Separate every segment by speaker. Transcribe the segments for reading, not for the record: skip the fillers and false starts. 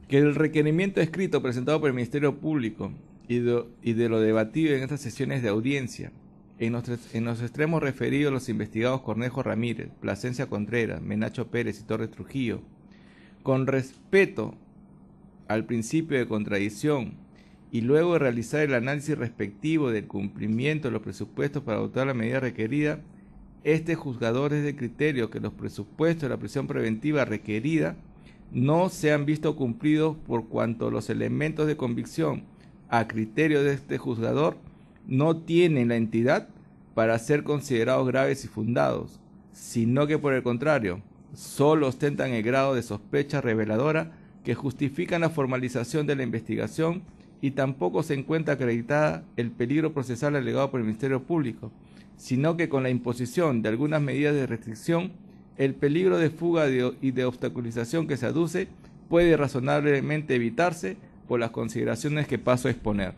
Speaker 1: Que el requerimiento escrito presentado por el Ministerio Público y de lo debatido en estas sesiones de audiencia, en los extremos referidos los investigados Cornejo Ramírez, Plasencia Contreras, Menacho Pérez y Torres Trujillo, con respeto al principio de contradicción y luego de realizar el análisis respectivo del cumplimiento de los presupuestos para adoptar la medida requerida, este juzgador es de criterio que los presupuestos de la prisión preventiva requerida no se han visto cumplidos por cuanto los elementos de convicción a criterio de este juzgador no tienen la entidad para ser considerados graves y fundados, sino que por el contrario, solo ostentan el grado de sospecha reveladora que justifican la formalización de la investigación y tampoco se encuentra acreditada el peligro procesal alegado por el Ministerio Público, sino que con la imposición de algunas medidas de restricción, el peligro de fuga y de obstaculización que se aduce puede razonablemente evitarse por las consideraciones que paso a exponer.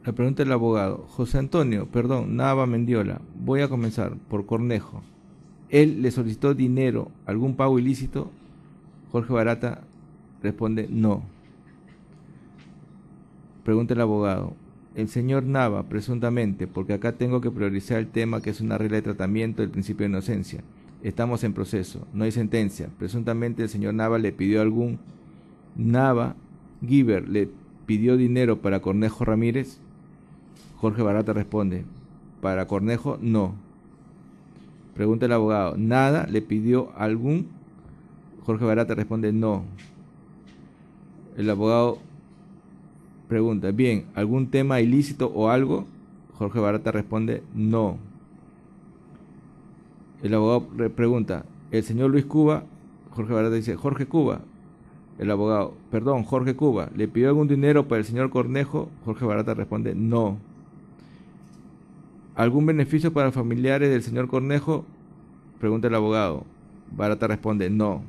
Speaker 1: La pregunta del abogado. José Antonio, perdón, Nava Mendiola. Voy a comenzar por Cornejo. ¿Él le solicitó dinero, algún pago ilícito? Jorge Barata responde no. Pregunta el abogado. El señor Nava, presuntamente, porque acá tengo que priorizar el tema que es una regla de tratamiento del principio de inocencia. Estamos en proceso, no hay sentencia. Presuntamente el señor Nava le pidió algún... Nava Giver le pidió dinero para Cornejo Ramírez. Jorge Barata responde, para Cornejo no. Pregunta el abogado, ¿nada le pidió algún? Jorge Barata responde no. El abogado pregunta, bien, ¿algún tema ilícito o algo? Jorge Barata responde no. El abogado pregunta, ¿el señor Luis Cuba? Jorge Barata dice, Jorge Cuba. El abogado, perdón, Jorge Cuba, ¿le pidió algún dinero para el señor Cornejo? Jorge Barata responde no. ¿Algún beneficio para familiares del señor Cornejo? Pregunta el abogado. Barata responde no.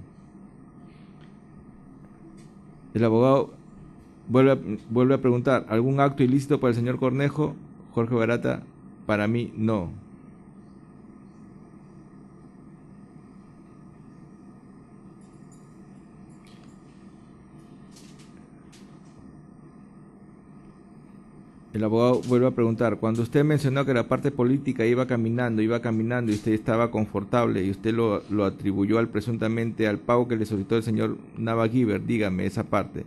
Speaker 1: El abogado vuelve a preguntar, ¿algún acto ilícito para el señor Cornejo? Jorge Barata, para mí no. El abogado vuelve a preguntar, cuando usted mencionó que la parte política iba caminando y usted estaba confortable y usted lo atribuyó presuntamente al pago que le solicitó el señor Nava Giver, dígame esa parte.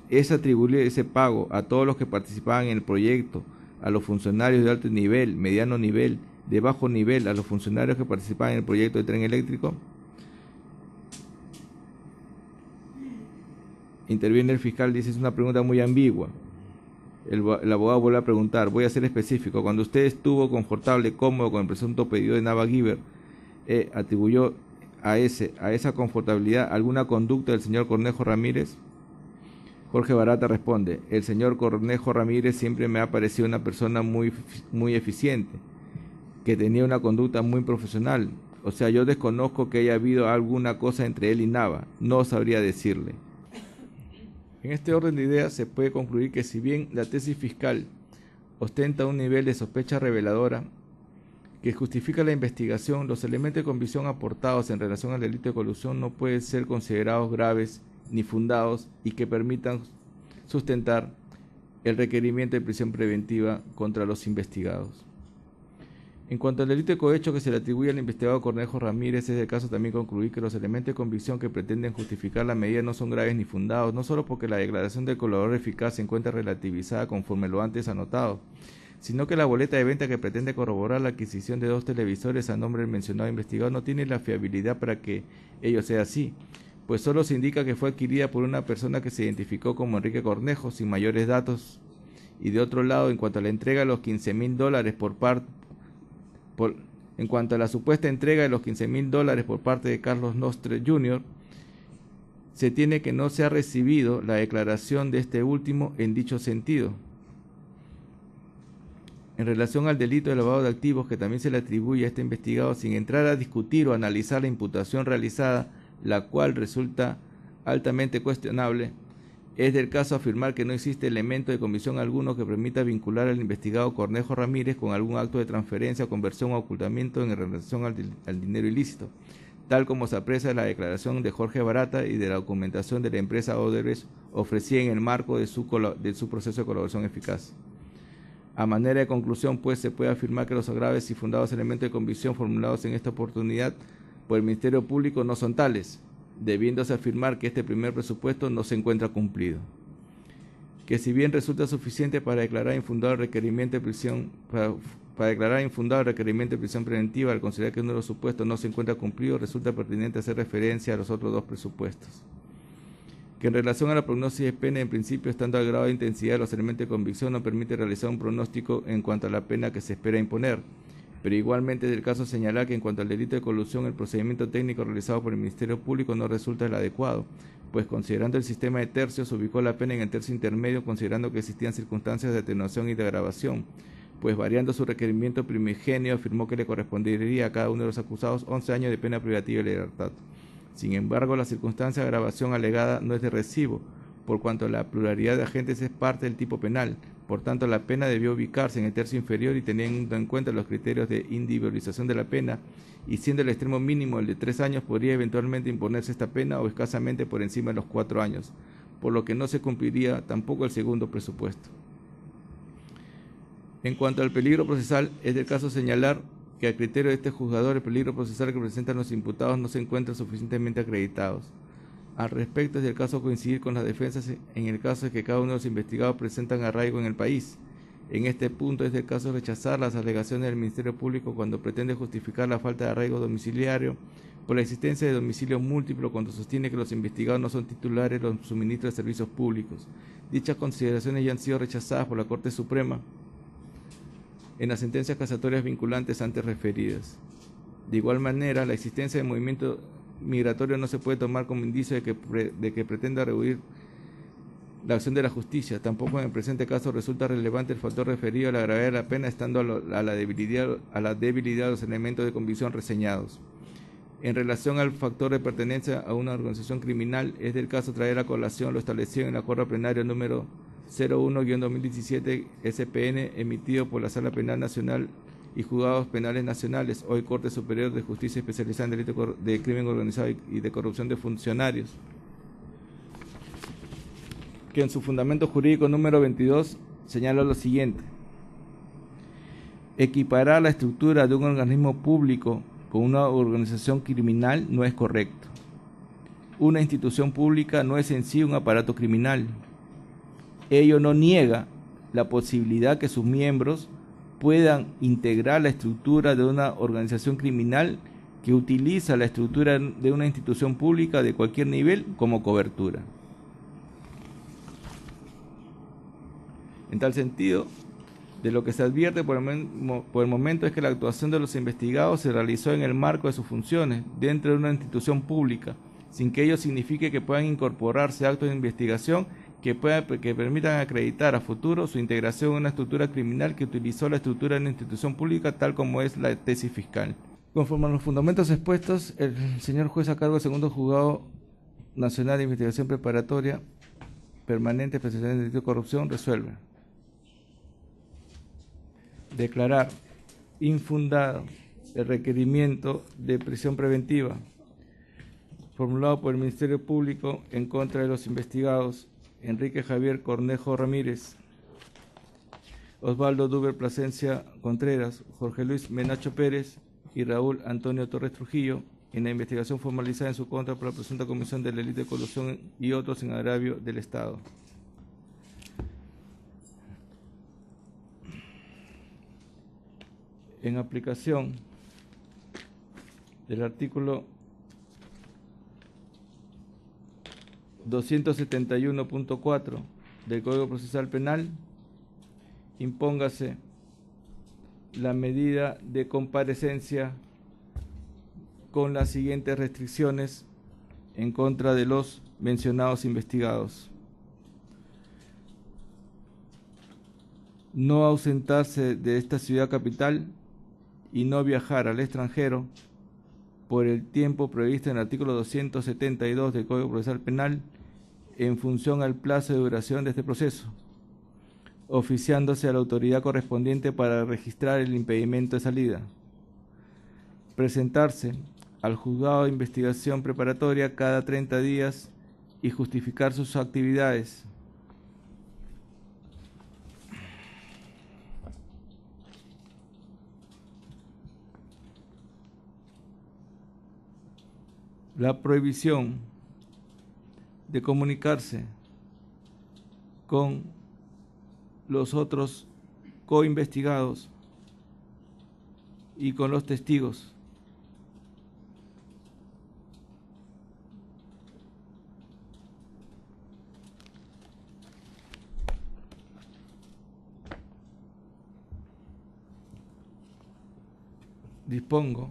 Speaker 1: ¿Es atribuir ese pago a todos los que participaban en el proyecto, a los funcionarios de alto nivel, mediano nivel, de bajo nivel, a los funcionarios que participaban en el proyecto de tren eléctrico? Interviene el fiscal, dice, es una pregunta muy ambigua. El abogado vuelve a preguntar, voy a ser específico, cuando usted estuvo confortable, cómodo con el presunto pedido de Nava Giver, ¿atribuyó a esa confortabilidad alguna conducta del señor Cornejo Ramírez? Jorge Barata responde, el señor Cornejo Ramírez siempre me ha parecido una persona muy eficiente, que tenía una conducta muy profesional, o sea, yo desconozco que haya habido alguna cosa entre él y Nava, no sabría decirle. En este orden de ideas se puede concluir que si bien la tesis fiscal ostenta un nivel de sospecha reveladora que justifica la investigación, los elementos de convicción aportados en relación al delito de colusión no pueden ser considerados graves ni fundados y que permitan sustentar el requerimiento de prisión preventiva contra los investigados. En cuanto al delito de cohecho que se le atribuye al investigado Cornejo Ramírez, es el caso también concluir que los elementos de convicción que pretenden justificar la medida no son graves ni fundados, no solo porque la declaración del colaborador eficaz se encuentra relativizada conforme lo antes anotado, sino que la boleta de venta que pretende corroborar la adquisición de 2 televisores a nombre del mencionado investigado no tiene la fiabilidad para que ello sea así, pues solo se indica que fue adquirida por una persona que se identificó como Enrique Cornejo, sin mayores datos. Y de otro lado, en cuanto a la entrega de los $15,000 en cuanto a la supuesta entrega de los $15,000 por parte de Carlos Nostre Jr., se tiene que no se ha recibido la declaración de este último en dicho sentido. En relación al delito de lavado de activos que también se le atribuye a este investigado, sin entrar a discutir o analizar la imputación realizada, la cual resulta altamente cuestionable, es del caso afirmar que no existe elemento de convicción alguno que permita vincular al investigado Cornejo Ramírez con algún acto de transferencia, conversión o ocultamiento en relación al dinero ilícito. tal como se aprecia de la declaración de Jorge Barata y de la documentación de la empresa Odebrecht ofrecida en el marco de su proceso de colaboración eficaz. A manera de conclusión, pues, se puede afirmar que los graves y fundados elementos de convicción formulados en esta oportunidad por el Ministerio Público no son tales, debiéndose afirmar que este primer presupuesto no se encuentra cumplido. Que si bien resulta suficiente para declarar infundado el requerimiento de prisión preventiva al considerar que uno de los supuestos no se encuentra cumplido, resulta pertinente hacer referencia a los otros dos presupuestos. Que en relación a la prognosis de pena, en principio, estando al grado de intensidad de los elementos de convicción, no permite realizar un pronóstico en cuanto a la pena que se espera imponer, pero igualmente es del caso señalar que en cuanto al delito de colusión, el procedimiento técnico realizado por el Ministerio Público no resulta el adecuado, pues considerando el sistema de tercios, ubicó la pena en el tercio intermedio, considerando que existían circunstancias de atenuación y de agravación, pues variando su requerimiento primigenio, afirmó que le correspondería a cada uno de los acusados 11 años de pena privativa de libertad. Sin embargo, la circunstancia de agravación alegada no es de recibo, por cuanto la pluralidad de agentes es parte del tipo penal. Por tanto, la pena debió ubicarse en el tercio inferior y teniendo en cuenta los criterios de individualización de la pena, y siendo el extremo mínimo el de 3 años, podría eventualmente imponerse esta pena o escasamente por encima de los 4 años, por lo que no se cumpliría tampoco el segundo presupuesto. En cuanto al peligro procesal, es del caso señalar que a criterio de este juzgador el peligro procesal que presentan los imputados no se encuentra suficientemente acreditados. Al respecto, es del caso coincidir con las defensas en el caso de que cada uno de los investigados presentan arraigo en el país. En este punto es del caso rechazar las alegaciones del Ministerio Público cuando pretende justificar la falta de arraigo domiciliario por la existencia de domicilio múltiplo cuando sostiene que los investigados no son titulares de los suministros de servicios públicos. Dichas consideraciones ya han sido rechazadas por la Corte Suprema en las sentencias casatorias vinculantes antes referidas. De igual manera, la existencia de movimiento migratorio no se puede tomar como indicio de que pretenda rehuir la acción de la justicia. Tampoco en el presente caso resulta relevante el factor referido a la gravedad de la pena, estando a la debilidad de los elementos de convicción reseñados. En relación al factor de pertenencia a una organización criminal, es del caso traer a colación lo establecido en el acuerdo plenario número 01-2017 SPN emitido por la Sala Penal Nacional y Juzgados Penales Nacionales, hoy Corte Superior de Justicia Especializada en Delito de Crimen Organizado y de Corrupción de Funcionarios, que en su fundamento jurídico número 22 señala lo siguiente: equiparar la estructura de un organismo público con una organización criminal no es correcto. Una institución pública no es en sí un aparato criminal. Ello no niega la posibilidad que sus miembros puedan integrar la estructura de una organización criminal que utiliza la estructura de una institución pública de cualquier nivel como cobertura. En tal sentido, de lo que se advierte por el momento es que la actuación de los investigados se realizó en el marco de sus funciones dentro de una institución pública, sin que ello signifique que puedan incorporarse actos de investigación que permitan acreditar a futuro su integración en una estructura criminal que utilizó la estructura de una institución pública, tal como es la tesis fiscal. Conforme a los fundamentos expuestos, el señor juez a cargo del segundo juzgado nacional de investigación preparatoria permanente especializado en delito de corrupción resuelve declarar infundado el requerimiento de prisión preventiva formulado por el Ministerio Público en contra de los investigados Enrique Javier Cornejo Ramírez, Osvaldo Duber Plasencia Contreras, Jorge Luis Menacho Pérez y Raúl Antonio Torres Trujillo en la investigación formalizada en su contra por la presunta comisión del delito de colusión y otros en agravio del Estado. En aplicación del artículo 271.4 del Código Procesal Penal, impóngase la medida de comparecencia con las siguientes restricciones en contra de los mencionados investigados: no ausentarse de esta ciudad capital y no viajar al extranjero por el tiempo previsto en el artículo 272 del Código Procesal Penal en función al plazo de duración de este proceso, oficiándose a la autoridad correspondiente para registrar el impedimento de salida. Presentarse al juzgado de investigación preparatoria cada 30 días y justificar sus actividades. La prohibición de comunicarse con los otros coinvestigados y con los testigos. Dispongo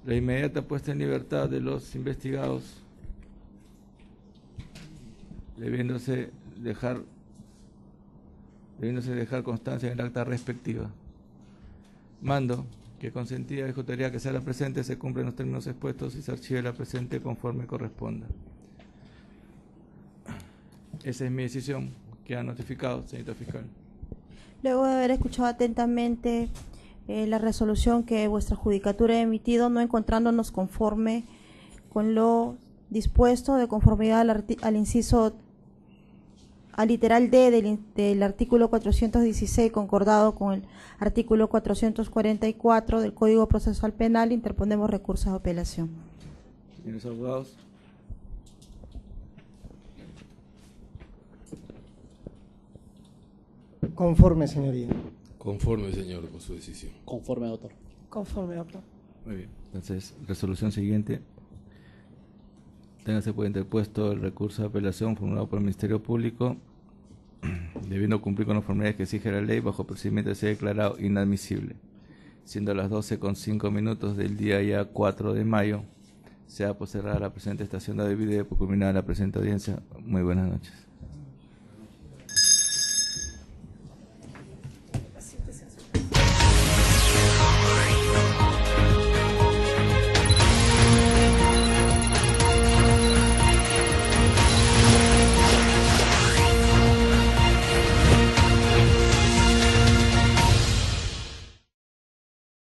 Speaker 1: la inmediata puesta en libertad de los investigados, debiéndose dejar constancia en el acta respectiva. Mando que consentida ejecutaría que sea la presente, se cumplen los términos expuestos y se archive la presente conforme corresponda. Esa es mi decisión. Queda notificado, señorita fiscal.
Speaker 2: Luego de haber escuchado atentamente la resolución que vuestra judicatura ha emitido, no encontrándonos conforme con lo dispuesto de conformidad al inciso, al literal D del artículo 416, concordado con el artículo 444 del Código Procesal Penal, interponemos recurso de apelación.
Speaker 1: Señores abogados.
Speaker 3: Conforme, señoría.
Speaker 4: Conforme, señor, con su decisión.
Speaker 5: Conforme, doctor.
Speaker 3: Conforme, doctor.
Speaker 1: Muy bien. Entonces, resolución siguiente. Téngase por interpuesto el recurso de apelación formulado por el Ministerio Público, debiendo cumplir con las formalidades que exige la ley, bajo procedimiento de ser declarado inadmisible. Siendo las 12:05 del día ya 4 de mayo, se ha por cerrada la presente estación de video por culminada la presente audiencia. Muy buenas noches.